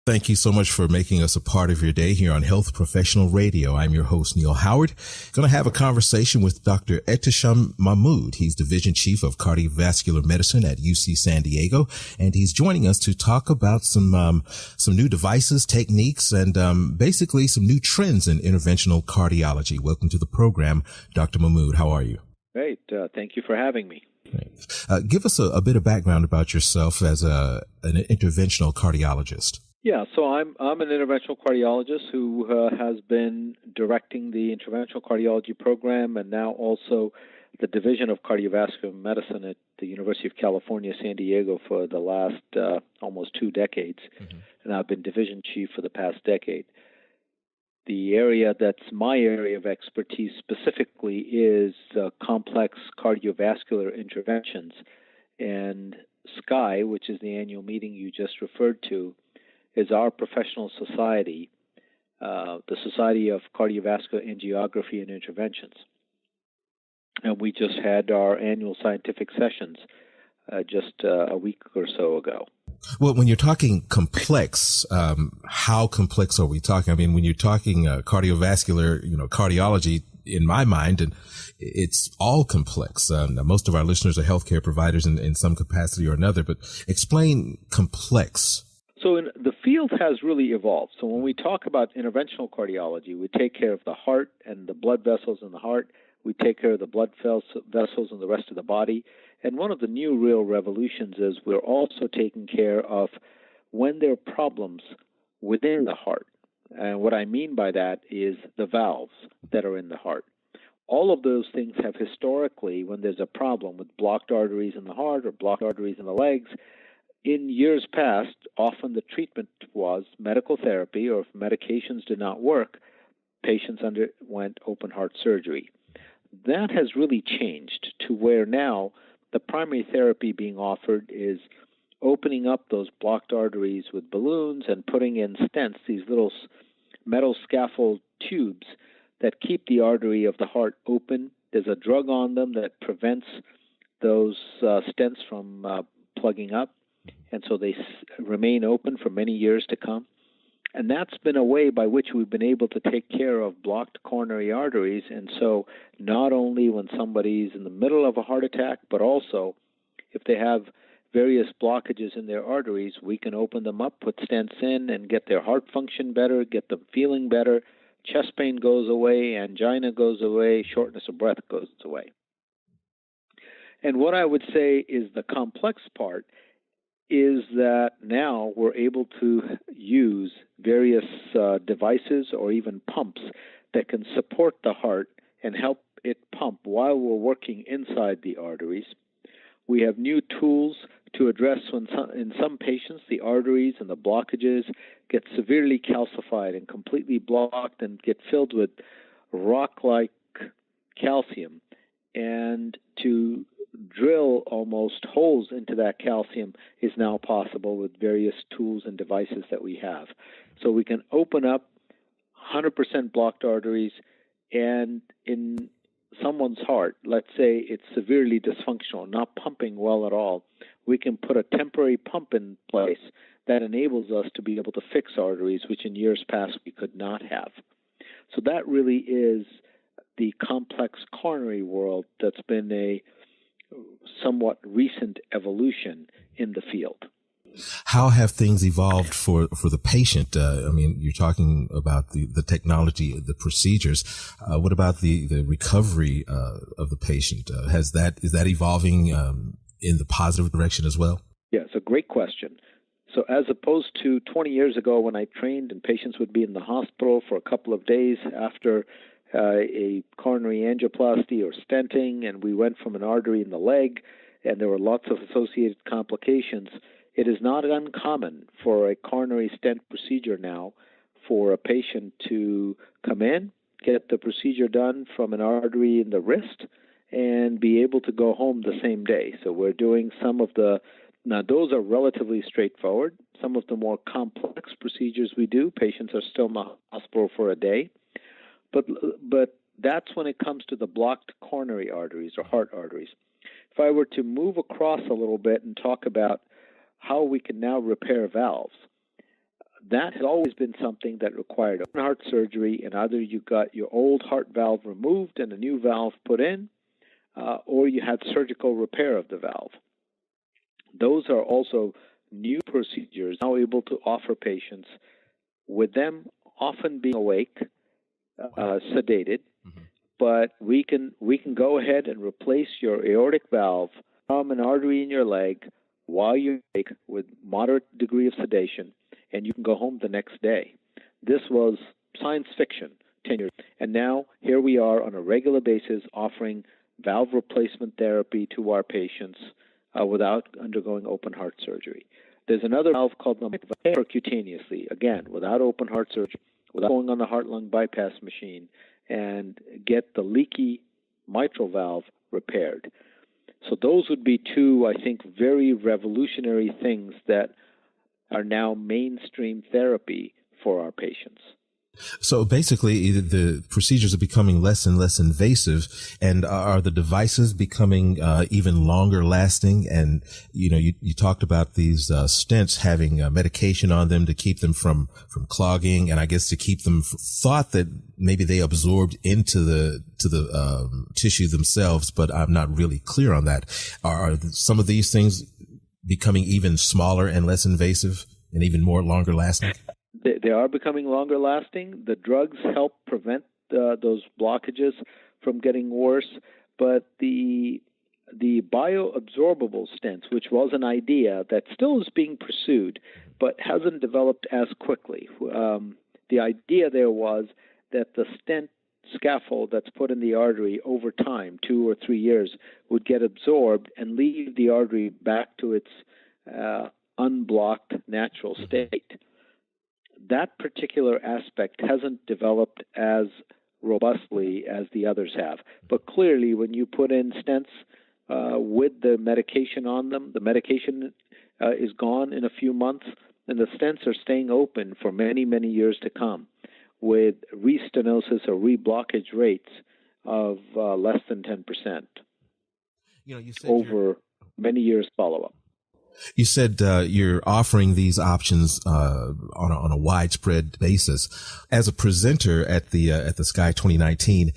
Thank you so much for making us a part of your day here on Health Professional Radio. I'm your host, Neil Howard. Going to have a conversation with Dr. Ehtisham Mahmud. He's Division Chief of Cardiovascular Medicine at UC San Diego, and he's joining us to talk about some new devices, techniques, and basically some new trends in interventional cardiology. Welcome to the program, Dr. Mahmud. How are you? Great. Thank you for having me. Give us a bit of background about yourself as an interventional cardiologist. Yeah, so I'm an interventional cardiologist who has been directing the interventional cardiology program and now also the Division of Cardiovascular Medicine at the University of California, San Diego for the last almost 2 decades. Mm-hmm. And I've been division chief for the past decade. The area that's my area of expertise specifically is complex cardiovascular interventions. And SCAI, which is the annual meeting you just referred to, is our professional society, the Society of Cardiovascular Angiography and Interventions. And we just had our annual scientific sessions just a week or so ago. Well, when you're talking complex, how complex are we talking? I mean, when you're talking cardiovascular, cardiology, in my mind, and it's all complex. Most of our listeners are healthcare providers in some capacity or another, but explain complex. So the field has really evolved. So when we talk about interventional cardiology, we take care of the heart and the blood vessels in the heart. We take care of the blood vessels in the rest of the body. And one of the new real revolutions is we're also taking care of when there are problems within the heart. And what I mean by that is the valves that are in the heart. All of those things have historically, when there's a problem with blocked arteries in the heart or blocked arteries in the legs, in years past, often the treatment was medical therapy, or if medications did not work, patients underwent open heart surgery. That has really changed to where now the primary therapy being offered is opening up those blocked arteries with balloons and putting in stents, these little metal scaffold tubes that keep the artery of the heart open. There's a drug on them that prevents those stents from plugging up. And so they remain open for many years to come. And that's been a way by which we've been able to take care of blocked coronary arteries. And so not only when somebody's in the middle of a heart attack, but also if they have various blockages in their arteries, we can open them up, put stents in, and get their heart function better, get them feeling better. Chest pain goes away, angina goes away, shortness of breath goes away. And what I would say is the complex part is that now we're able to use various devices or even pumps that can support the heart and help it pump while we're working inside the arteries. We have new tools to address when in some patients the arteries and the blockages get severely calcified and completely blocked and get filled with rock-like calcium. And to drill almost holes into that calcium is now possible with various tools and devices that we have. So we can open up 100% blocked arteries, and in someone's heart, let's say it's severely dysfunctional, not pumping well at all, we can put a temporary pump in place that enables us to be able to fix arteries, which in years past we could not have. So that really is the complex coronary world that's been a somewhat recent evolution in the field. How have things evolved for the patient? I mean, you're talking about the technology, the procedures. What about the recovery of the patient? Is that evolving in the positive direction as well? Yeah, it's a great question. So as opposed to 20 years ago when I trained and patients would be in the hospital for a couple of days after a coronary angioplasty or stenting, and we went from an artery in the leg, and there were lots of associated complications, it is not uncommon for a coronary stent procedure now for a patient to come in, get the procedure done from an artery in the wrist, and be able to go home the same day. So we're doing some of the, now those are relatively straightforward. Some of the more complex procedures we do, patients are still in the hospital for a day. But that's when it comes to the blocked coronary arteries or heart arteries. If I were to move across a little bit and talk about how we can now repair valves, that has always been something that required open heart surgery, and either you got your old heart valve removed and a new valve put in, or you had surgical repair of the valve. Those are also new procedures now able to offer patients, with them often being awake, sedated, but we can go ahead and replace your aortic valve from an artery in your leg while you're awake with moderate degree of sedation, and you can go home the next day. This was science fiction 10 years ago, and now here we are on a regular basis offering valve replacement therapy to our patients without undergoing open heart surgery. There's another valve called the percutaneously, again, without open heart surgery, without going on the heart-lung bypass machine, and get the leaky mitral valve repaired. So those would be two, I think, very revolutionary things that are now mainstream therapy for our patients. So basically, the procedures are becoming less and less invasive, and are the devices becoming even longer lasting? And you talked about these stents having medication on them to keep them from clogging, and I guess to keep them thought that maybe they absorbed into the tissue themselves, but I'm not really clear on that. Are some of these things becoming even smaller and less invasive and even more longer lasting? They are becoming longer lasting. The drugs help prevent those blockages from getting worse, but the bioabsorbable stents, which was an idea that still is being pursued, but hasn't developed as quickly. The idea there was that the stent scaffold that's put in the artery over time, 2 or 3 years, would get absorbed and leave the artery back to its unblocked natural state. That particular aspect hasn't developed as robustly as the others have. But clearly, when you put in stents with the medication on them, the medication is gone in a few months, and the stents are staying open for many, many years to come, with restenosis or reblockage rates of less than 10% over many years follow-up. You said you're offering these options on a widespread basis. As a presenter at the SCAI 2019,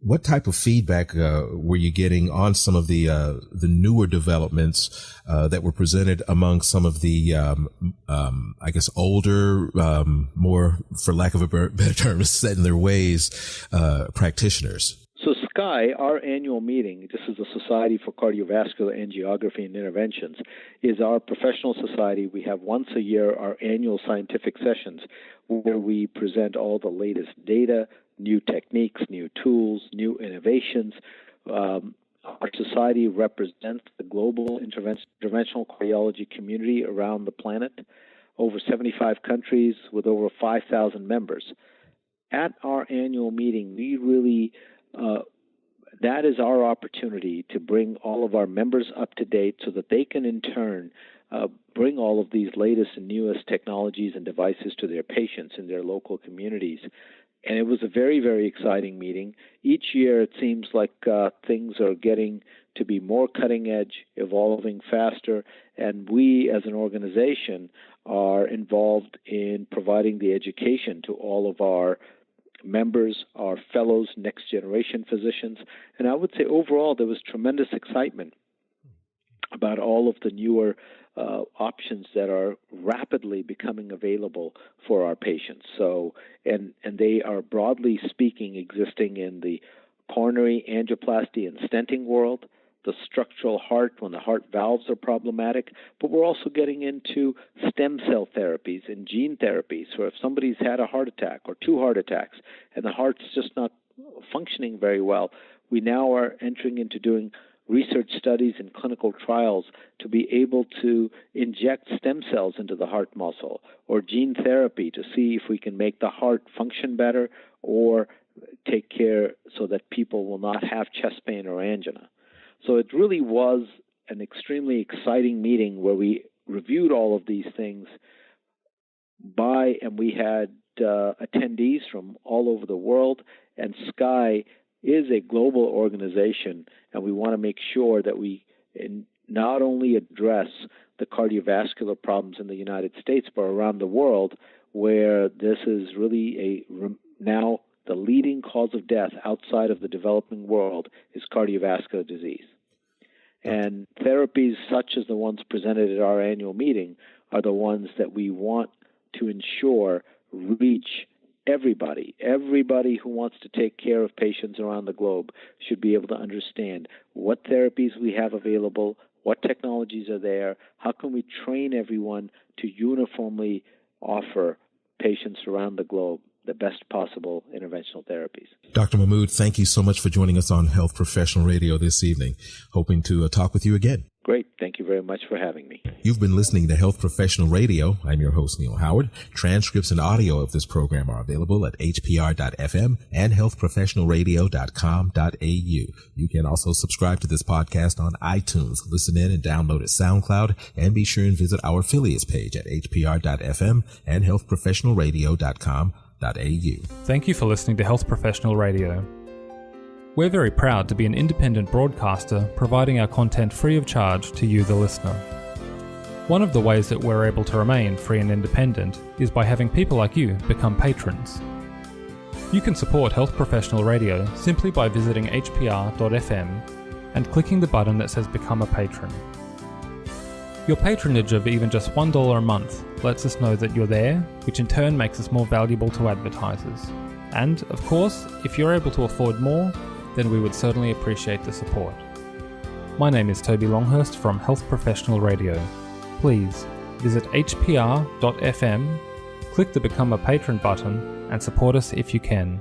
what type of feedback were you getting on some of the newer developments that were presented among some of the I guess older, more, for lack of a better term, set in their ways practitioners? So SCAI, our annual meeting, this is the Society for Cardiovascular Angiography and Interventions, is our professional society. We have once a year our annual scientific sessions where we present all the latest data, new techniques, new tools, new innovations. Our society represents the global interventional cardiology community around the planet, over 75 countries with over 5,000 members. At our annual meeting, we really that is our opportunity to bring all of our members up to date so that they can in turn bring all of these latest and newest technologies and devices to their patients in their local communities. And it was a very, very exciting meeting. Each year it seems like things are getting to be more cutting edge, evolving faster, and we as an organization are involved in providing the education to all of our members, our fellows, next generation physicians. And I would say overall there was tremendous excitement about all of the newer options that are rapidly becoming available for our patients. So, and they are broadly speaking existing in the coronary angioplasty and stenting world, the structural heart when the heart valves are problematic, but we're also getting into stem cell therapies and gene therapies. So if somebody's had a heart attack or 2 heart attacks and the heart's just not functioning very well, we now are entering into doing research studies and clinical trials to be able to inject stem cells into the heart muscle, or gene therapy to see if we can make the heart function better or take care so that people will not have chest pain or angina. So it really was an extremely exciting meeting where we reviewed all of these things and we had attendees from all over the world, and SCAI is a global organization, and we want to make sure that we not only address the cardiovascular problems in the United States, but around the world where this is really now the leading cause of death outside of the developing world is cardiovascular disease. And therapies such as the ones presented at our annual meeting are the ones that we want to ensure reach everybody. Everybody who wants to take care of patients around the globe should be able to understand what therapies we have available, what technologies are there, how can we train everyone to uniformly offer patients around the globe the best possible interventional therapies. Dr. Mahmud, thank you so much for joining us on Health Professional Radio this evening. Hoping to talk with you again. Great. Thank you very much for having me. You've been listening to Health Professional Radio. I'm your host, Neil Howard. Transcripts and audio of this program are available at hpr.fm and healthprofessionalradio.com.au. You can also subscribe to this podcast on iTunes, listen in and download at SoundCloud, and be sure and visit our affiliates page at hpr.fm and healthprofessionalradio.com.au. Thank you for listening to Health Professional Radio. We're very proud to be an independent broadcaster providing our content free of charge to you, the listener. One of the ways that we're able to remain free and independent is by having people like you become patrons. You can support Health Professional Radio simply by visiting hpr.fm and clicking the button that says Become a Patron. Your patronage of even just $1 a month lets us know that you're there, which in turn makes us more valuable to advertisers. And, of course, if you're able to afford more, then we would certainly appreciate the support. My name is Toby Longhurst from Health Professional Radio. Please visit hpr.fm, click the Become a Patron button, and support us if you can.